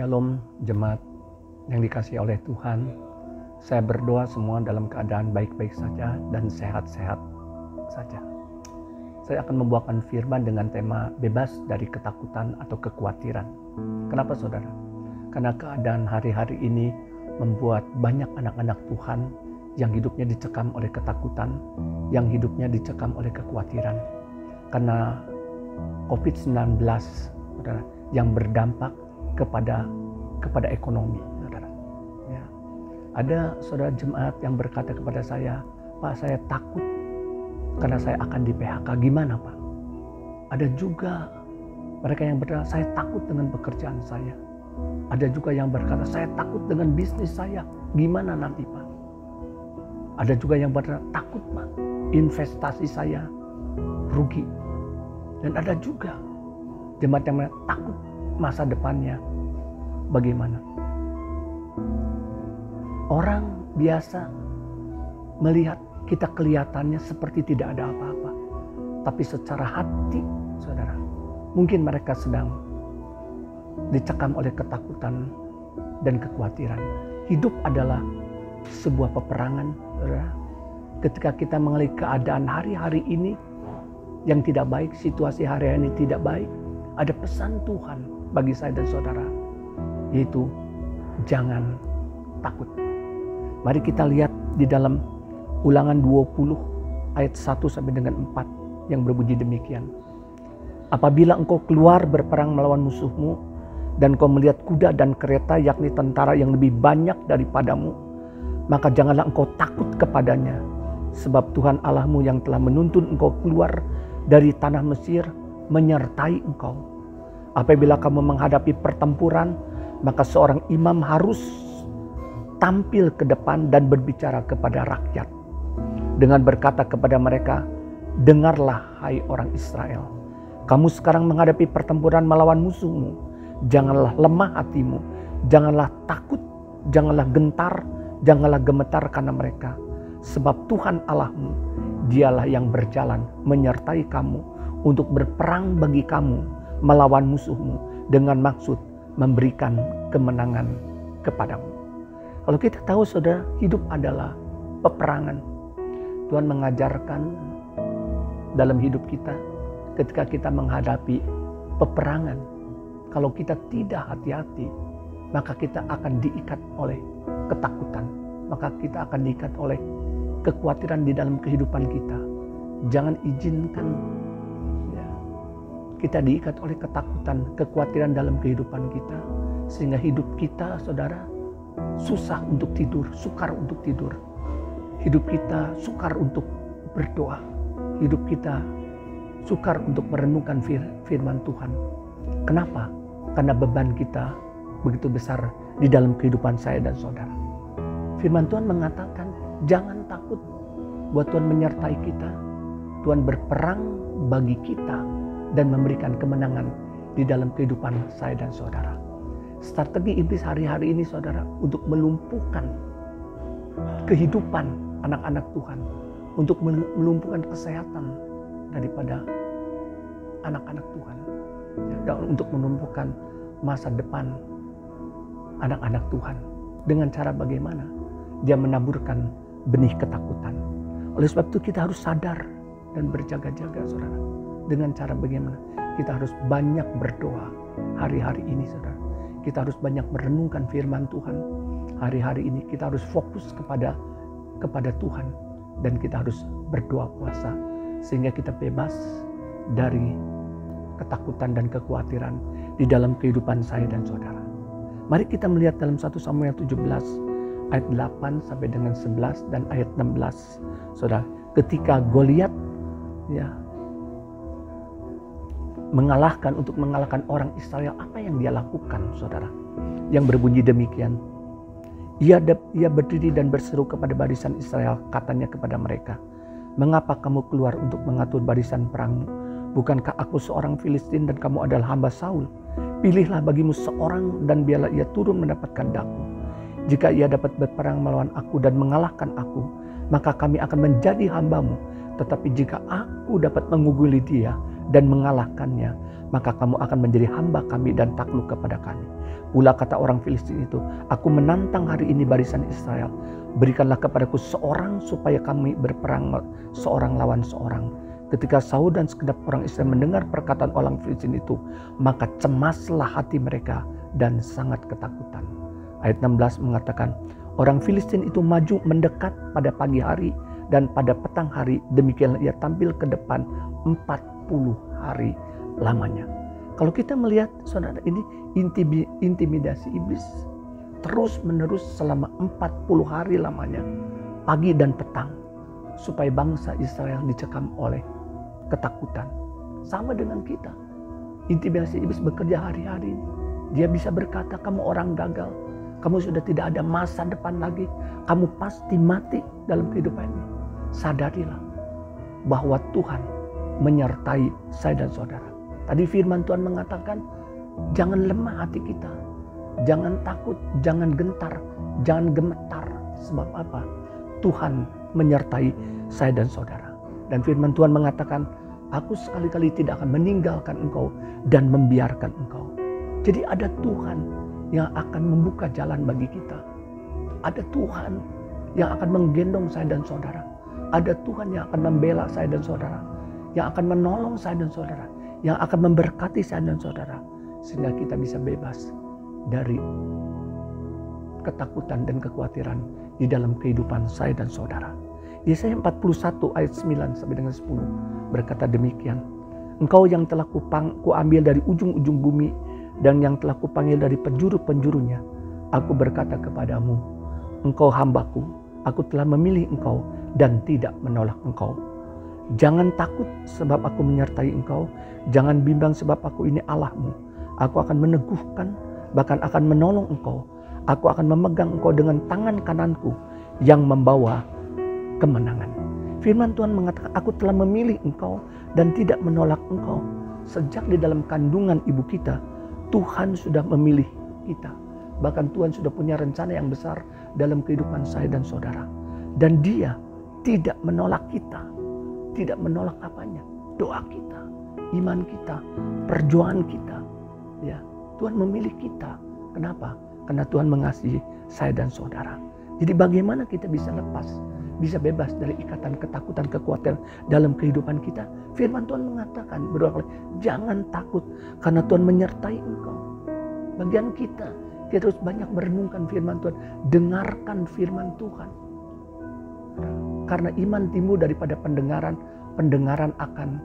Shalom jemaat yang dikasihi oleh Tuhan. Saya berdoa semua dalam keadaan baik-baik saja dan sehat-sehat saja. Saya akan membawakan firman dengan tema bebas dari ketakutan atau kekhawatiran. Kenapa saudara? Karena keadaan hari-hari ini membuat banyak anak-anak Tuhan yang hidupnya dicekam oleh ketakutan, yang hidupnya dicekam oleh kekhawatiran. Karena COVID-19 saudara, yang berdampak kepada ekonomi saudara. Ya. Ada saudara jemaat yang berkata kepada saya, Pak, saya takut karena saya akan di PHK. Gimana Pak? Ada juga mereka yang berkata, saya takut dengan pekerjaan saya. Ada juga yang berkata, saya takut dengan bisnis saya. Gimana nanti Pak? Ada juga yang berkata, takut Pak, investasi saya rugi. Dan ada juga jemaat yang takut masa depannya bagaimana. Orang biasa melihat kita kelihatannya seperti tidak ada apa-apa. Tapi secara hati, saudara, mungkin mereka sedang dicekam oleh ketakutan dan kekhawatiran. Hidup adalah sebuah peperangan, saudara. Ketika kita mengalami keadaan hari-hari ini yang tidak baik, situasi hari-hari ini tidak baik, ada pesan Tuhan bagi saya dan saudara, yaitu jangan takut. Mari kita lihat di dalam Ulangan 20 ayat 1 sampai dengan 4 yang berbunyi demikian. Apabila engkau keluar berperang melawan musuhmu dan kau melihat kuda dan kereta yakni tentara yang lebih banyak daripadamu, maka janganlah engkau takut kepadanya, sebab Tuhan Allahmu yang telah menuntun engkau keluar dari tanah Mesir menyertai engkau. Apabila kamu menghadapi pertempuran, maka seorang imam harus tampil ke depan dan berbicara kepada rakyat dengan berkata kepada mereka, dengarlah hai orang Israel, kamu sekarang menghadapi pertempuran melawan musuhmu. Janganlah lemah hatimu, janganlah takut, janganlah gentar, janganlah gemetar karena mereka. Sebab Tuhan Allahmu, dialah yang berjalan menyertai kamu untuk berperang bagi kamu melawan musuhmu dengan maksud memberikan kemenangan kepadamu. Kalau kita tahu saudara, hidup adalah peperangan. Tuhan mengajarkan dalam hidup kita ketika kita menghadapi peperangan. Kalau kita tidak hati-hati, maka kita akan diikat oleh ketakutan. Maka kita akan diikat oleh kekhawatiran di dalam kehidupan kita. Jangan izinkan ya, kita diikat oleh ketakutan, kekhawatiran dalam kehidupan kita. Sehingga hidup kita saudara susah untuk tidur, sukar untuk tidur. Hidup kita sukar untuk berdoa. Hidup kita sukar untuk merenungkan firman Tuhan. Kenapa? Karena beban kita begitu besar di dalam kehidupan saya dan saudara. Firman Tuhan mengatakan, jangan takut, buat Tuhan menyertai kita. Tuhan berperang bagi kita dan memberikan kemenangan di dalam kehidupan saya dan saudara. Strategi iblis hari-hari ini saudara untuk melumpuhkan kehidupan anak-anak Tuhan, untuk melumpuhkan kesehatan daripada anak-anak Tuhan, dan untuk melumpuhkan masa depan anak-anak Tuhan. Dengan cara bagaimana? Dia menaburkan benih ketakutan. Oleh sebab itu kita harus sadar dan berjaga-jaga saudara. Dengan cara bagaimana? Kita harus banyak berdoa hari-hari ini saudara. Kita harus banyak merenungkan firman Tuhan. Hari-hari ini kita harus fokus kepada Tuhan. Dan kita harus berdoa puasa. Sehingga kita bebas dari ketakutan dan kekhawatiran di dalam kehidupan saya dan saudara. Mari kita melihat dalam 1 Samuel 17 ayat 8 sampai dengan 11 dan ayat 16. Saudara, ketika Goliat ya untuk mengalahkan orang Israel, apa yang dia lakukan saudara? Yang berbunyi demikian. Ia berdiri dan berseru kepada barisan Israel, katanya kepada mereka, mengapa kamu keluar untuk mengatur barisan perangmu? Bukankah aku seorang Filistin dan kamu adalah hamba Saul? Pilihlah bagimu seorang dan biarlah ia turun mendapatkan daku. Jika ia dapat berperang melawan aku dan mengalahkan aku, maka kami akan menjadi hambamu. Tetapi jika aku dapat mengungguli dia dan mengalahkannya, maka kamu akan menjadi hamba kami dan takluk kepada kami. Pula kata orang Filistin itu, aku menantang hari ini barisan Israel. Berikanlah kepadaku seorang supaya kami berperang seorang lawan seorang. Ketika Saul dan segenap orang Israel mendengar perkataan orang Filistin itu, maka cemaslah hati mereka dan sangat ketakutan. Ayat 16 mengatakan, orang Filistin itu maju mendekat pada pagi hari dan pada petang hari, demikianlah ia tampil ke depan 40 hari lamanya. Kalau kita melihat saudara, ini intimidasi iblis terus menerus selama 40 hari lamanya, pagi dan petang, supaya bangsa Israel dicekam oleh ketakutan. Sama dengan kita, intimidasi iblis bekerja hari-hari ini. Dia bisa berkata, kamu orang gagal, kamu sudah tidak ada masa depan lagi, kamu pasti mati dalam kehidupan ini. Sadarilah bahwa Tuhan menyertai saya dan saudara. Tadi firman Tuhan mengatakan, jangan lemah hati kita, jangan takut, jangan gentar, jangan gemetar. Sebab apa? Tuhan menyertai saya dan saudara. Dan firman Tuhan mengatakan, aku sekali-kali tidak akan meninggalkan engkau dan membiarkan engkau. Jadi ada Tuhan yang akan membuka jalan bagi kita. Ada Tuhan yang akan menggendong saya dan saudara. Ada Tuhan yang akan membela saya dan saudara, yang akan menolong saya dan saudara, yang akan memberkati saya dan saudara, sehingga kita bisa bebas dari ketakutan dan kekhawatiran di dalam kehidupan saya dan saudara. Yesaya 41 ayat 9 sampai dengan 10 berkata demikian, engkau yang telah kuambil dari ujung-ujung bumi dan yang telah kupanggil dari penjuru-penjurunya, aku berkata kepadamu, engkau hambaku, aku telah memilih engkau dan tidak menolak engkau. Jangan takut sebab aku menyertai engkau, jangan bimbang sebab aku ini Allahmu. Aku akan meneguhkan, bahkan akan menolong engkau. Aku akan memegang engkau dengan tangan kananku yang membawa kemenangan. Firman Tuhan mengatakan, aku telah memilih engkau dan tidak menolak engkau. Sejak di dalam kandungan ibu kita, Tuhan sudah memilih kita. Bahkan Tuhan sudah punya rencana yang besar dalam kehidupan saya dan saudara. Dan Dia tidak menolak kita. Tidak menolak apanya? Doa kita, iman kita, perjuangan kita. Ya, Tuhan memilih kita. Kenapa? Karena Tuhan mengasihi saya dan saudara. Jadi bagaimana kita bisa lepas, bisa bebas dari ikatan ketakutan, kekhawatiran dalam kehidupan kita? Firman Tuhan mengatakan berulang kali, jangan takut karena Tuhan menyertai engkau. Bagian kita harus banyak merenungkan firman Tuhan, dengarkan firman Tuhan. Karena iman timbul daripada pendengaran, pendengaran akan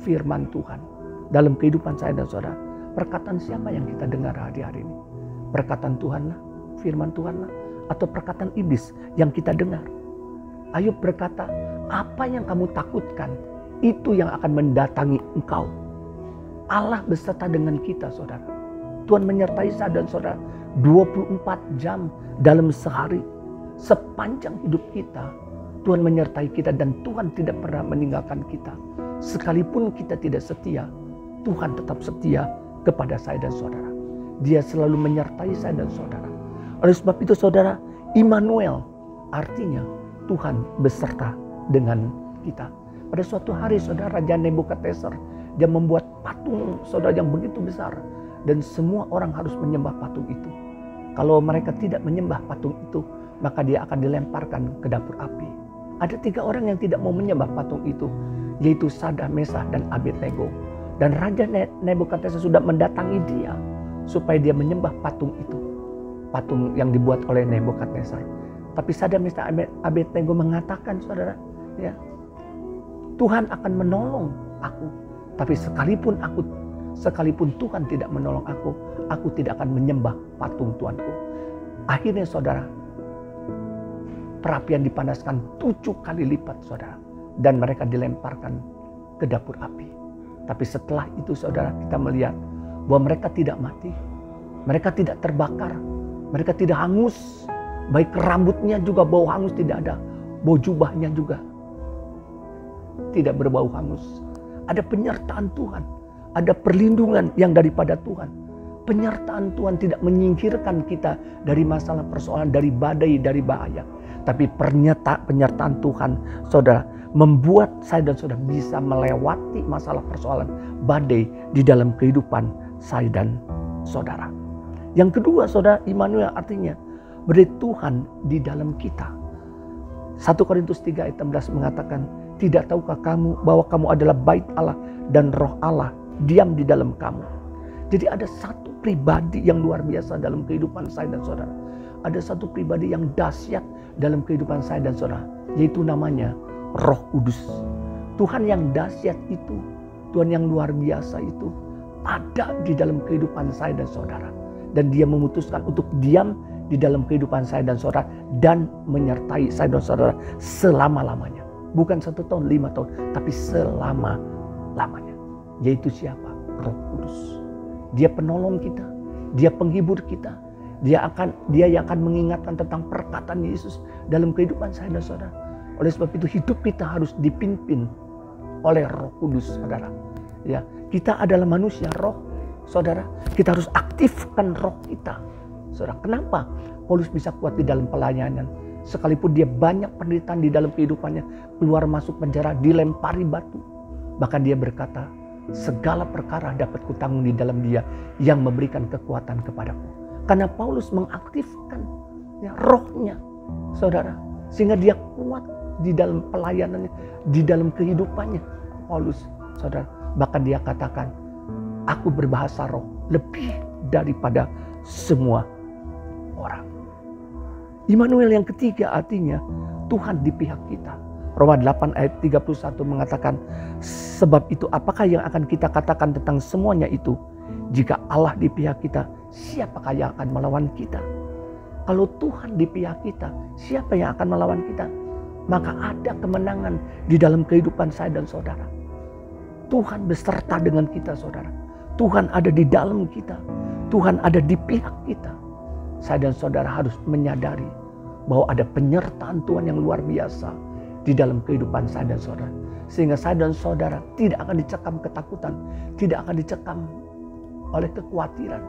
firman Tuhan. Dalam kehidupan saya dan saudara, perkataan siapa yang kita dengar hari-hari ini? Perkataan Tuhan lah, firman Tuhan lah, atau perkataan iblis yang kita dengar? Ayub berkata, apa yang kamu takutkan, itu yang akan mendatangi engkau. Allah beserta dengan kita, saudara. Tuhan menyertai saya dan saudara 24 jam dalam sehari. Sepanjang hidup kita, Tuhan menyertai kita dan Tuhan tidak pernah meninggalkan kita. Sekalipun kita tidak setia, Tuhan tetap setia kepada saya dan saudara. Dia selalu menyertai saya dan saudara. Oleh sebab itu saudara, Immanuel artinya Tuhan beserta dengan kita. Pada suatu hari saudara, Raja Nebukadnezar, dia membuat patung saudara yang begitu besar. Dan semua orang harus menyembah patung itu. Kalau mereka tidak menyembah patung itu, maka dia akan dilemparkan ke dapur api. Ada 3 orang yang tidak mau menyembah patung itu, yaitu Sadraq, Mesakh, dan Abednego. Dan Raja Nebukadnezar sudah mendatangi dia supaya dia menyembah patung itu. Patung yang dibuat oleh Nebukadnezar. Tapi Sadraq, Mesakh, Abednego mengatakan, saudara, ya, Tuhan akan menolong aku. Tapi sekalipun Tuhan tidak menolong aku tidak akan menyembah patung Tuanku. Akhirnya saudara, perapian dipanaskan 7 kali lipat saudara. Dan mereka dilemparkan ke dapur api. Tapi setelah itu saudara, kita melihat bahwa mereka tidak mati. Mereka tidak terbakar. Mereka tidak hangus. Baik rambutnya juga bau hangus tidak ada. Bau jubahnya juga tidak berbau hangus. Ada penyertaan Tuhan. Ada perlindungan yang daripada Tuhan. Penyertaan Tuhan tidak menyingkirkan kita dari masalah persoalan, dari badai, dari bahaya. Tapi penyertaan Tuhan, saudara, membuat saya dan saudara bisa melewati masalah persoalan, badai di dalam kehidupan saya dan saudara. Yang kedua, saudara, Immanuel artinya berarti Tuhan di dalam kita. 1 Korintus 3 ayat 16 mengatakan, tidak tahukah kamu bahwa kamu adalah bait Allah dan roh Allah diam di dalam kamu. Jadi ada satu pribadi yang luar biasa dalam kehidupan saya dan saudara. Ada satu pribadi yang dahsyat dalam kehidupan saya dan saudara, yaitu namanya Roh Kudus. Tuhan yang dahsyat itu, Tuhan yang luar biasa itu ada di dalam kehidupan saya dan saudara. Dan dia memutuskan untuk diam di dalam kehidupan saya dan saudara dan menyertai saya dan saudara selama-lamanya. Bukan 1 tahun, 5 tahun, tapi selama-lamanya. Yaitu siapa? Roh Kudus. Dia penolong kita, dia penghibur kita, dia yang akan mengingatkan tentang perkataan Yesus dalam kehidupan saya dan saudara. Oleh sebab itu hidup kita harus dipimpin oleh Roh Kudus, saudara. Ya, kita adalah manusia roh, saudara. Kita harus aktifkan roh kita, saudara. Kenapa Paulus bisa kuat di dalam pelayanan? Sekalipun dia banyak penderitaan di dalam kehidupannya, keluar masuk penjara, dilempari batu. Bahkan dia berkata, segala perkara dapat kutanggung di dalam Dia yang memberikan kekuatan kepadaku. Karena Paulus mengaktifkan rohnya, saudara. Sehingga dia kuat di dalam pelayanannya, di dalam kehidupannya. Paulus, saudara. Bahkan dia katakan, aku berbahasa roh lebih daripada semua orang. Immanuel yang ketiga artinya Tuhan di pihak kita. Roma 8 ayat 31 mengatakan, sebab itu apakah yang akan kita katakan tentang semuanya itu? Jika Allah di pihak kita, siapakah yang akan melawan kita? Kalau Tuhan di pihak kita, siapa yang akan melawan kita? Maka ada kemenangan di dalam kehidupan saya dan saudara. Tuhan beserta dengan kita, saudara. Tuhan ada di dalam kita. Tuhan ada di pihak kita. Saya dan saudara harus menyadari bahwa ada penyertaan Tuhan yang luar biasa di dalam kehidupan saya dan saudara. Sehingga saya dan saudara tidak akan dicekam ketakutan. Tidak akan dicekam oleh kekhawatiran.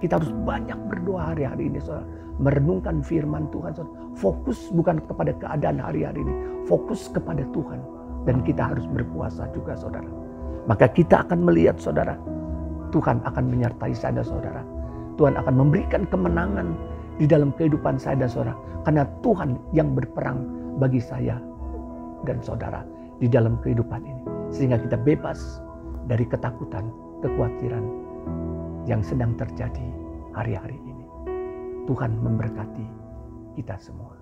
Kita harus banyak berdoa hari-hari ini, saudara. Merenungkan firman Tuhan, saudara. Fokus bukan kepada keadaan hari-hari ini. Fokus kepada Tuhan. Dan kita harus berpuasa juga, saudara. Maka kita akan melihat, saudara, Tuhan akan menyertai saya dan saudara. Tuhan akan memberikan kemenangan di dalam kehidupan saya dan saudara. Karena Tuhan yang berperang bagi saya dan saudara di dalam kehidupan ini. Sehingga kita bebas dari ketakutan, kekhawatiran yang sedang terjadi hari-hari ini. Tuhan memberkati kita semua.